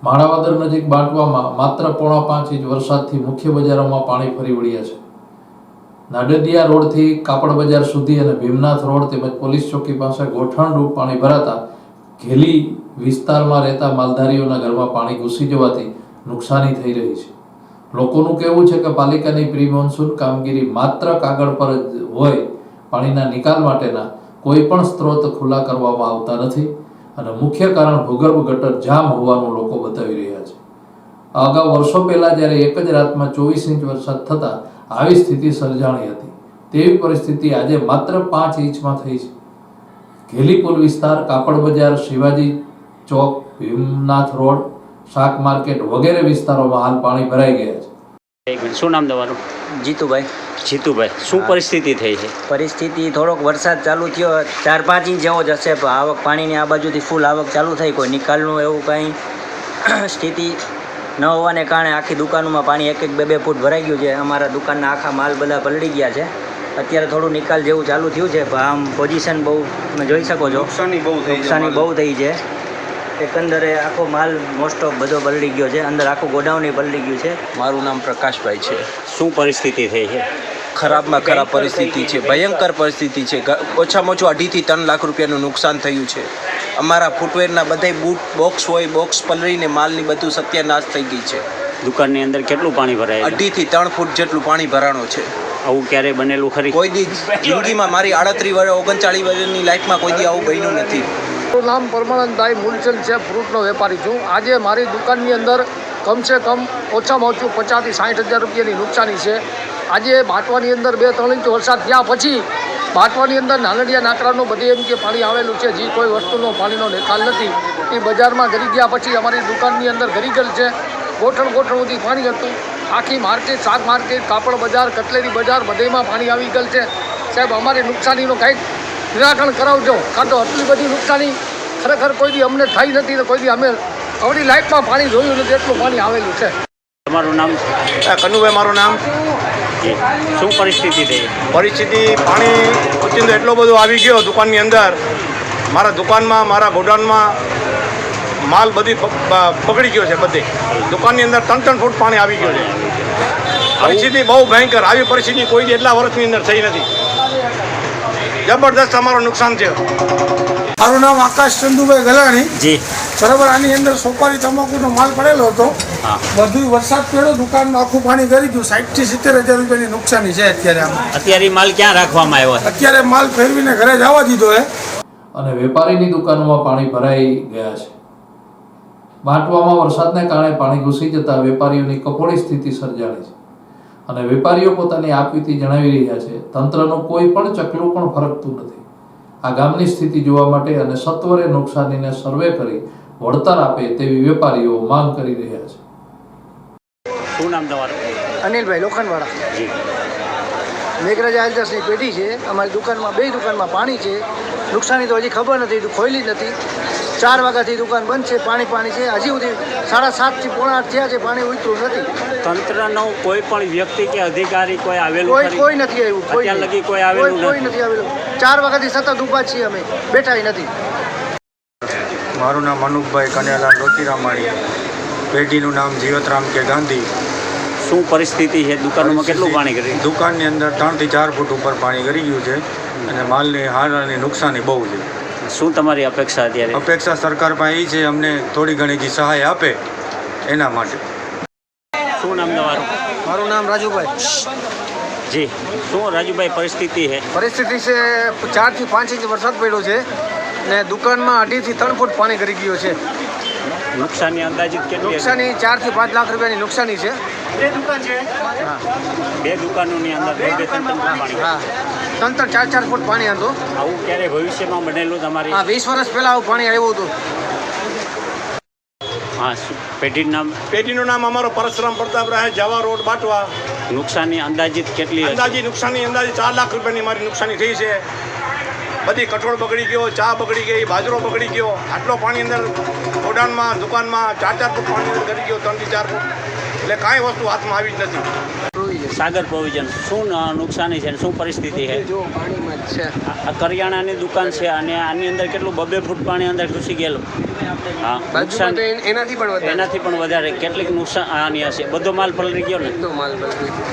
માણાવદર નજીક બાંટવામાં માત્ર 4.5 ઇંચ વરસાદથી મુખ્ય બજારોમાં પાણી ફરી વળ્યા છે। નાડડિયા રોડથી કાપડ બજાર સુધી અને ભીમનાથ રોડ તેમજ પોલીસ ચોકી પાસે ગોઠણરૂપ પાણી ભરાતા ઘેલી વિસ્તારમાં રહેતા માલધારીઓના ઘરમાં પાણી ઘૂસી જવાથી નુકસાની થઈ રહી છે। લોકોનું કહેવું છે કે પાલિકાની પ્રી મોન્સૂન કામગીરી માત્ર કાગળ પર જ હોય, પાણીના નિકાલ માટેના કોઈ પણ સ્ત્રોત ખુલ્લા કરવામાં આવતા નથી અને મુખ્ય કારણ ભૂગર્ભ ગટર જામ હોવાનું લોકો બતાવી રહ્યા છે। અગાઉ વર્ષો પહેલા જ્યારે એક જ રાતમાં 24 ઇંચ વરસાદ થતા આવી સ્થિતિ સર્જાણી હતી, તેવી પરિસ્થિતિ આજે માત્ર 5 ઇંચમાં થઈ છે। ઘેલી પુલ વિસ્તાર, કાપડ બજાર, શિવાજી ચોક, ભીમનાથ રોડ, શાક માર્કેટ વગેરે વિસ્તારોમાં હાલ પાણી ભરાઈ ગયા છે। શું નામ તમારું? જીતુભાઈ। જીતુભાઈ, શું પરિસ્થિતિ થઈ છે? પરિસ્થિતિ થોડોક વરસાદ ચાલુ થયો 4-5 ઇંચ જેવો જ હશે, પણ આવક પાણીની આ બાજુથી ફૂલ આવક ચાલુ થઈ, કોઈ નિકાલનું એવું કાંઈ સ્થિતિ ન હોવાને કારણે આખી દુકાનોમાં પાણી 1-2 ફૂટ ભરાઈ ગયું છે। અમારા દુકાનના આખા માલ બધા પલળી ગયા છે। અત્યારે થોડું નિકાલ જેવું ચાલુ થયું છે, પણ આમ પોઝિશન બહુ તમે જોઈ શકો છો, નુકસાની બહુ થઈ છે। એકંદરે આખો માલ મોસ્ટ ઓફ બધો પલળી ગયો છે, અંદર આખું ગોડાઉન પલળી ગયું છે। મારું નામ પ્રકાશભાઈ છે। શું પરિસ્થિતિ થઈ છે? ખરાબમાં ખરાબ પરિસ્થિતિ છે, ભયંકર પરિસ્થિતિ છે। ઓછામાં ઓછું 2.5 થી 3 લાખ રૂપિયાનું નુકસાન થયું છે। અમારા ફૂટવેરના બધા બૂટ બોક્સ હોય, બોક્સ પલળીને માલની બધું સત્યાનાશ થઈ ગઈ છે। દુકાનની અંદર કેટલું પાણી ભરાય? 2.5 થી 3 ફૂટ જેટલું પાણી ભરાણો છે। આવું ક્યારે બનેલું ખરી? કોઈ દી જિંદગીમાં મારી 38 વર્ષ 39 વર્ષની લાઈફમાં કોઈ દી આવું બન્યું નથી। મારું નામ પરમાનંદભાઈ મૂલચંદ છે, ફ્રૂટનો વેપારી છું। આજે મારી દુકાનની અંદર કમસે કમ ઓછામાં ઓછું 50 થી 60 હજાર રૂપિયાની નુકસાની છે। આજે બાંટવાની અંદર 2-3 ઇંચ વરસાદ થયા પછી બાંટવાની અંદર નાનડિયા નાકરાનું બધે એમ કે પાણી આવેલું છે, જે કોઈ વસ્તુનો પાણીનો નિકાલ નથી। એ બજારમાં ગરી ગયા પછી અમારી દુકાનની અંદર ગરી ગયેલ છે, ગોઠણ સુધી પાણી હતું। આખી માર્કેટ, શાક માર્કેટ, કાપડ બજાર, કટલેરી બજાર બધેમાં પાણી આવી ગયેલ છે। સાહેબ, અમારી નુકસાનીનું કંઈક નિરાકરણ કરાવજો, કાં તો આટલી બધી નુકસાની ખરેખર કોઈ દી અમને થઈ નથી ને કોઈ દી અમે અમારી લાઈફમાં પાણી જોયું નથી, એટલું પાણી આવેલું છે। તમારું નામ? કનુભાઈ મારું નામ। શું પરિસ્થિતિ થઈ? પરિસ્થિતિ પાણી ઓચિંતો એટલો બધો આવી ગયો દુકાનની અંદર, મારા દુકાનમાં, મારા ગોડાઉનમાં માલ બધી પકડી ગયો છે। બધે દુકાનની અંદર 3-3 ફૂટ પાણી આવી ગયો છે। પરિસ્થિતિ બહુ ભયંકર, આવી પરિસ્થિતિ કોઈ દી એટલા વર્ષની અંદર થઈ નથી। જબરદસ્ત અમારું નુકસાન છે। મારું નામ આકાશ ચંદુભાઈ ગલાણી। જી બરાબર, આની અંદર સોપારી તમાકુનો માલ પડેલો હતો, બધું વરસાદ પડ્યો, દુકાનમાં આખું પાણી કરી ગયું। 60 થી 70 હજાર રૂપિયાની નુકસાની છે અત્યારે આમાં। અત્યારે માલ ક્યાં રાખવામાં આવ્યો? અત્યારે માલ ફેરવીને ઘરે જવા દીધો છે અને વેપારીની દુકાનોમાં પાણી ભરાઈ ગયા છે। બાંટવામાં વરસાદને કારણે પાણી ઘૂસી જતા વેપારીઓની કફોડી સ્થિતિ સર્જાણી છે અને વેપારીઓ પોતાની આપવીતી જણાવી રહ્યા છે। તંત્રનું કોઈ પણ ચકલું પણ ફરકતું નથી। આ ગામની સ્થિતિ જોવા માટે અને સત્વરે નુકસાનીને સર્વે કરી વળતર આપે તેવી વેપારીઓ માંગ કરી રહ્યા છે। શું નામ તમારું? અનિલભાઈ લોખંડવાળા। જી, મેઘરાજા એલ્ડર્સની પેઢી છે અમારી દુકાનમાં, 2 દુકાનમાં પાણી છે। નુકસાની તો હજી ખબર નથી, ખોલી જ નથી। 4 વાગ્યાથી દુકાન બંધ છે, પાણી છે। હજી સુધી 7:30 થી 7:45 થયા છે, પાણી ઉતર્યું નથી। તંત્રનો કોઈ પણ વ્યક્તિ કે અધિકારી કોઈ આવેલું ખરી? કોઈ નથી આવ્યું, અત્યાર લગી કોઈ આવેલું કોઈ નથી આવેલું। 4 વાગ્યાથી સતત ઊભા છીએ અમે, બેઠા નથી। મારું નામ અનુપભાઈ કનૈયાલાલ રોતીરામાણી, પેઢીનું નામ જીવતરામ કે ગાંધી। શું પરિસ્થિતિ છે? દુકાનોમાં કેટલું પાણી કર્યું? દુકાનની અંદર 3 થી 4 ફૂટ ઉપર પાણી કરી ગયું છે અને માલની હારની નુકસાની બહુ છે। શું તમારી અપેક્ષા અત્યારે? અપેક્ષા સરકાર પાસે એ છે અમને થોડી ઘણી સહાય આપે એના માટે। શું નામ તમારું? મારું નામ રાજુભાઈ। જી, શું રાજુભાઈ પરિસ્થિતિ છે? પરિસ્થિતિ છે 4 થી 5 ઇંચ વરસાદ પડ્યો છે ને દુકાનમાં 2.5 થી 3 ફૂટ પાણી કરી ગયો છે। નુકસાની અંદાજિત કેટલી? નુકસાની 4 થી 5 લાખ રૂપિયાની નુકસાની છે। 2 દુકાન છે, હા, 2 દુકાનોની અંદર 2-3 પાણી? હા, 3-3, 4-4 ફૂટ પાણી હતું। આવું ક્યારે ભવિષ્યમાં બનેલું તમારી? હા, 20 વર્ષ પહેલા આવું પાણી આવ્યું હતું। હા, પેઢીનું નામ? પેઢીનું નામ અમારો પરશુરામ પ્રતાપ રાય, જવા રોડ, બાંટવા। નુકસાની અંદાજિત કેટલી? નુકસાની અંદાજે 4 લાખ રૂપિયાની મારી નુકસાની થઈ છે। બધી કઠોળ બગડી ગયો, ચા બગડી ગઈ, બાજરો બગડી ગયો। આટલો પાણી અંદર ગોડાઉનમાં, દુકાનમાં 4-4 ફૂટ પાણી અંદર કરી ગયો, 3 થી 4 ફૂટ, એટલે કાંઈ વસ્તુ હાથમાં આવી જ નથી। સાગર પ્રોવિઝન, શું નુકસાની છે, શું પરિસ્થિતિ છે? જો પાણીમાં જ છે। આ કરિયાણાની દુકાન છે અને આની અંદર કેટલું 2-2 ફૂટ પાણી અંદર ઘૂસી ગયેલું? હા બાજુમાં તો એનાથી પણ વધારે એનાથી પણ વધારે કેટલીક નુકસાન આની હશે બધો માલ પલળી ગયો ને બધો માલ બગડી ગયો.